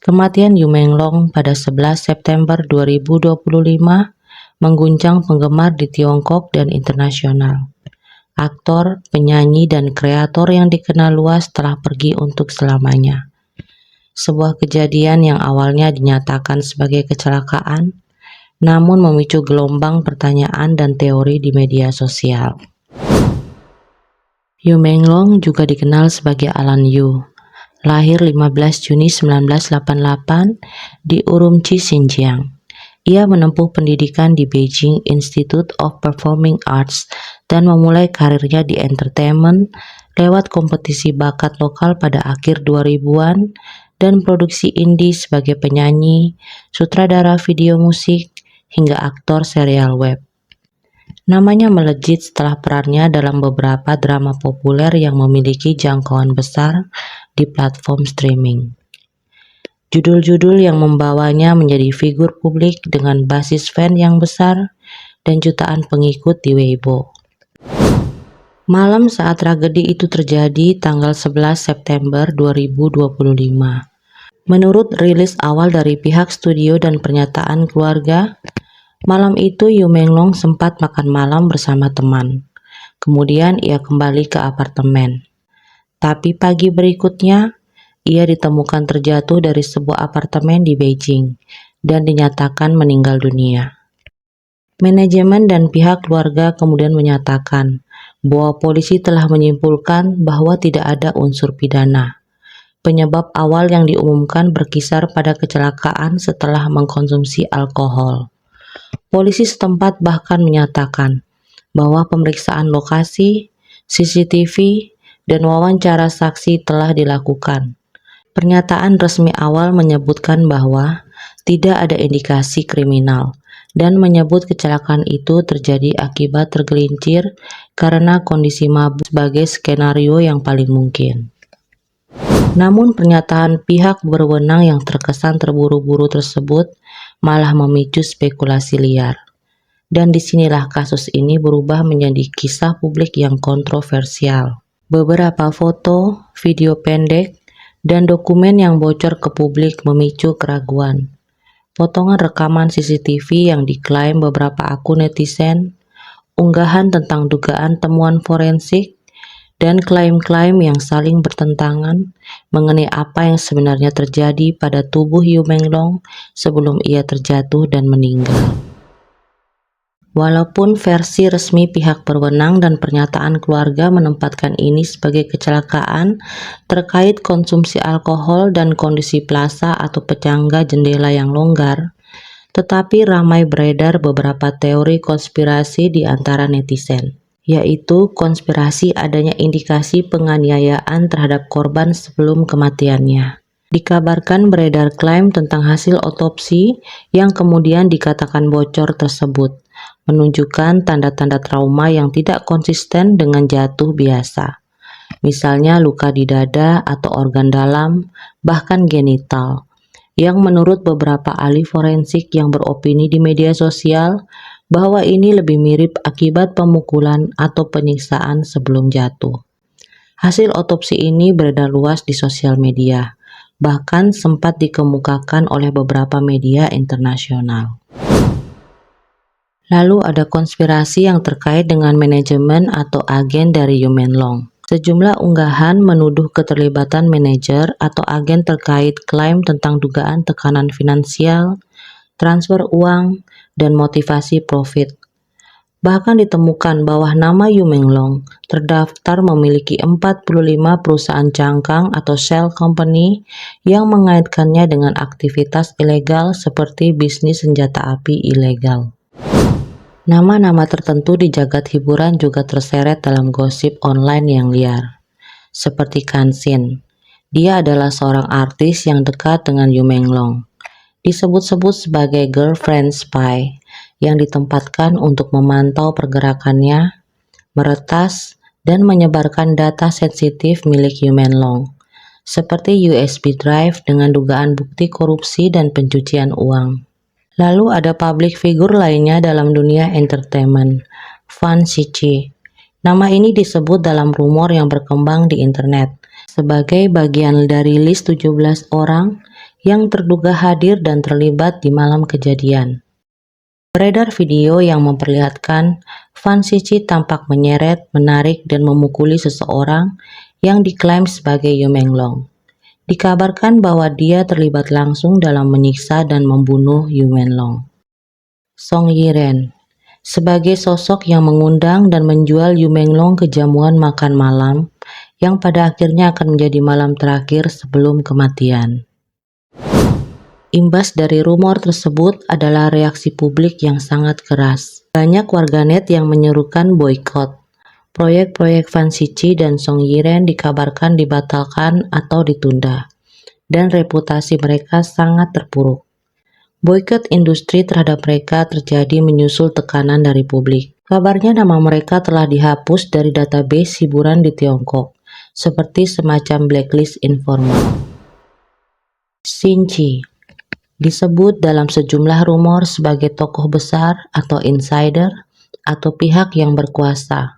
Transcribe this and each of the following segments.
Kematian Yu Menglong pada 11 September 2025 mengguncang penggemar di Tiongkok dan internasional. Aktor, penyanyi, dan kreator yang dikenal luas telah pergi untuk selamanya. Sebuah kejadian yang awalnya dinyatakan sebagai kecelakaan, namun memicu gelombang pertanyaan dan teori di media sosial. Yu Menglong juga dikenal sebagai Alan Yu. Lahir 15 Juni 1988 di Urumqi, Xinjiang. Ia menempuh pendidikan di Beijing Institute of Performing Arts dan memulai karirnya di entertainment lewat kompetisi bakat lokal pada akhir 2000-an dan produksi indie sebagai penyanyi, sutradara video musik, hingga aktor serial web. Namanya melejit setelah perannya dalam beberapa drama populer yang memiliki jangkauan besar di platform streaming. Judul-judul yang membawanya menjadi figur publik dengan basis fan yang besar dan jutaan pengikut di Weibo. Malam saat tragedi itu terjadi tanggal 11 September 2025. Menurut rilis awal dari pihak studio dan pernyataan keluarga, malam itu Yu Menglong sempat makan malam bersama teman. Kemudian ia kembali ke apartemen. Tapi pagi berikutnya, ia ditemukan terjatuh dari sebuah apartemen di Beijing dan dinyatakan meninggal dunia. Manajemen dan pihak keluarga kemudian menyatakan bahwa polisi telah menyimpulkan bahwa tidak ada unsur pidana. Penyebab awal yang diumumkan berkisar pada kecelakaan setelah mengkonsumsi alkohol. Polisi setempat bahkan menyatakan bahwa pemeriksaan lokasi, CCTV, dan wawancara saksi telah dilakukan. Pernyataan resmi awal menyebutkan bahwa tidak ada indikasi kriminal dan menyebut kecelakaan itu terjadi akibat tergelincir karena kondisi mabuk sebagai skenario yang paling mungkin. Namun pernyataan pihak berwenang yang terkesan terburu-buru tersebut malah memicu spekulasi liar. Dan disinilah kasus ini berubah menjadi kisah publik yang kontroversial. Beberapa foto, video pendek, dan dokumen yang bocor ke publik memicu keraguan. Potongan rekaman CCTV yang diklaim beberapa akun netizen, unggahan tentang dugaan temuan forensik, dan klaim-klaim yang saling bertentangan mengenai apa yang sebenarnya terjadi pada tubuh Yu Menglong sebelum ia terjatuh dan meninggal. Walaupun versi resmi pihak berwenang dan pernyataan keluarga menempatkan ini sebagai kecelakaan terkait konsumsi alkohol dan kondisi plaza atau penyangga jendela yang longgar, tetapi ramai beredar beberapa teori konspirasi di antara netizen, yaitu konspirasi adanya indikasi penganiayaan terhadap korban sebelum kematiannya. Dikabarkan beredar klaim tentang hasil otopsi yang kemudian dikatakan bocor tersebut, menunjukkan tanda-tanda trauma yang tidak konsisten dengan jatuh biasa. Misalnya luka di dada atau organ dalam, bahkan genital, yang menurut beberapa ahli forensik yang beropini di media sosial bahwa ini lebih mirip akibat pemukulan atau penyiksaan sebelum jatuh. Hasil otopsi ini beredar luas di sosial media, bahkan sempat dikemukakan oleh beberapa media internasional. Lalu ada konspirasi yang terkait dengan manajemen atau agen dari Yu Menglong. Sejumlah unggahan menuduh keterlibatan manajer atau agen terkait klaim tentang dugaan tekanan finansial, transfer uang, dan motivasi profit. Bahkan ditemukan bahwa nama Yu Menglong terdaftar memiliki 45 perusahaan cangkang atau shell company yang mengaitkannya dengan aktivitas ilegal seperti bisnis senjata api ilegal. Nama-nama tertentu di jagat hiburan juga terseret dalam gosip online yang liar. Seperti Kansin, dia adalah seorang artis yang dekat dengan Yu Menglong. Disebut-sebut sebagai girlfriend spy yang ditempatkan untuk memantau pergerakannya, meretas, dan menyebarkan data sensitif milik Yu Menglong, seperti USB drive dengan dugaan bukti korupsi dan pencucian uang. Lalu ada public figure lainnya dalam dunia entertainment, Fan Shiqi. Nama ini disebut dalam rumor yang berkembang di internet sebagai bagian dari list 17 orang yang terduga hadir dan terlibat di malam kejadian. Beredar video yang memperlihatkan Fan Shiqi tampak menyeret, menarik, dan memukuli seseorang yang diklaim sebagai Yu Menglong. Dikabarkan bahwa dia terlibat langsung dalam menyiksa dan membunuh Yu Menglong. Song Yiren sebagai sosok yang mengundang dan menjual Yu Menglong ke jamuan makan malam yang pada akhirnya akan menjadi malam terakhir sebelum kematian. Imbas dari rumor tersebut adalah reaksi publik yang sangat keras. Banyak warganet yang menyerukan boikot. Proyek-proyek Fan Shiqi dan Song Yiren dikabarkan dibatalkan atau ditunda, dan reputasi mereka sangat terpuruk. Boikot industri terhadap mereka terjadi menyusul tekanan dari publik. Kabarnya nama mereka telah dihapus dari database hiburan di Tiongkok, seperti semacam blacklist informal. Shinji disebut dalam sejumlah rumor sebagai tokoh besar atau insider atau pihak yang berkuasa,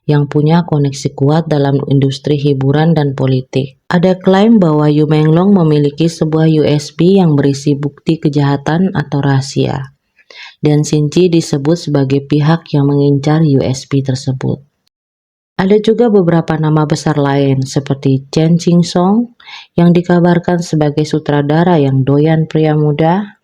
yang punya koneksi kuat dalam industri hiburan dan politik. Ada klaim bahwa Yu Menglong memiliki sebuah USB yang berisi bukti kejahatan atau rahasia, dan Shinji disebut sebagai pihak yang mengincar USB tersebut. Ada juga beberapa nama besar lain seperti Chen Qingshong yang dikabarkan sebagai sutradara yang doyan pria muda,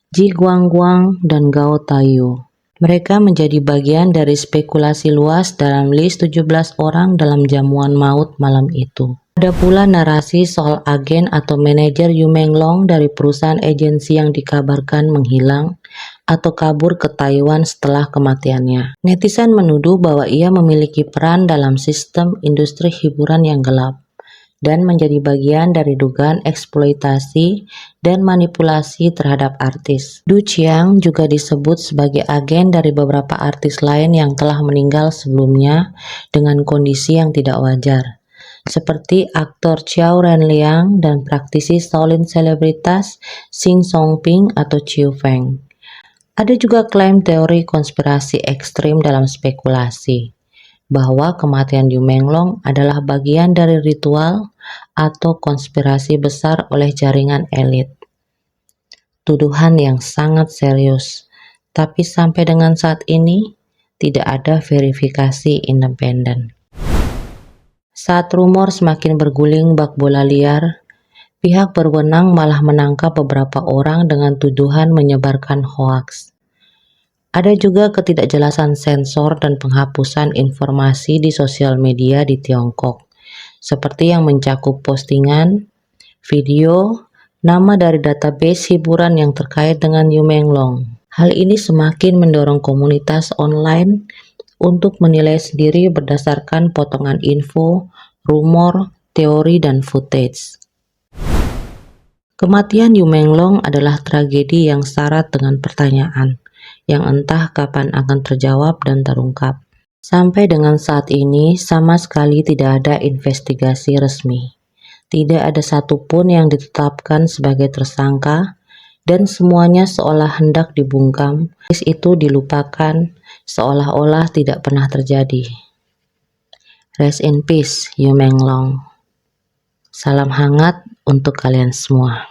Ji Guangguang, dan Gao Taiyu. Mereka menjadi bagian dari spekulasi luas dalam list 17 orang dalam jamuan maut malam itu. Ada pula narasi soal agen atau manajer Yu Menglong dari perusahaan agensi yang dikabarkan menghilang atau kabur ke Taiwan setelah kematiannya. Netizen menuduh bahwa ia memiliki peran dalam sistem industri hiburan yang gelap dan menjadi bagian dari dugaan eksploitasi dan manipulasi terhadap artis. Du Qiang juga disebut sebagai agen dari beberapa artis lain yang telah meninggal sebelumnya dengan kondisi yang tidak wajar, seperti aktor Xiao Renliang dan praktisi Shaolin selebritas Xing Songping atau Qiu Feng. Ada juga klaim teori konspirasi ekstrim dalam spekulasi bahwa kematian Yu Menglong adalah bagian dari ritual atau konspirasi besar oleh jaringan elit. Tuduhan yang sangat serius, tapi sampai dengan saat ini tidak ada verifikasi independen. Saat rumor semakin berguling bak bola liar, pihak berwenang malah menangkap beberapa orang dengan tuduhan menyebarkan hoaks. Ada juga ketidakjelasan sensor dan penghapusan informasi di sosial media di Tiongkok, seperti yang mencakup postingan, video, nama dari database hiburan yang terkait dengan Yu Menglong. Hal ini semakin mendorong komunitas online untuk menilai sendiri berdasarkan potongan info, rumor, teori, dan footage. Kematian Yu Menglong adalah tragedi yang syarat dengan pertanyaan yang entah kapan akan terjawab dan terungkap. Sampai dengan saat ini, sama sekali tidak ada investigasi resmi. Tidak ada satupun yang ditetapkan sebagai tersangka, dan semuanya seolah hendak dibungkam. Itu dilupakan, seolah-olah tidak pernah terjadi. Rest in peace, Yu Menglong. Salam hangat untuk kalian semua.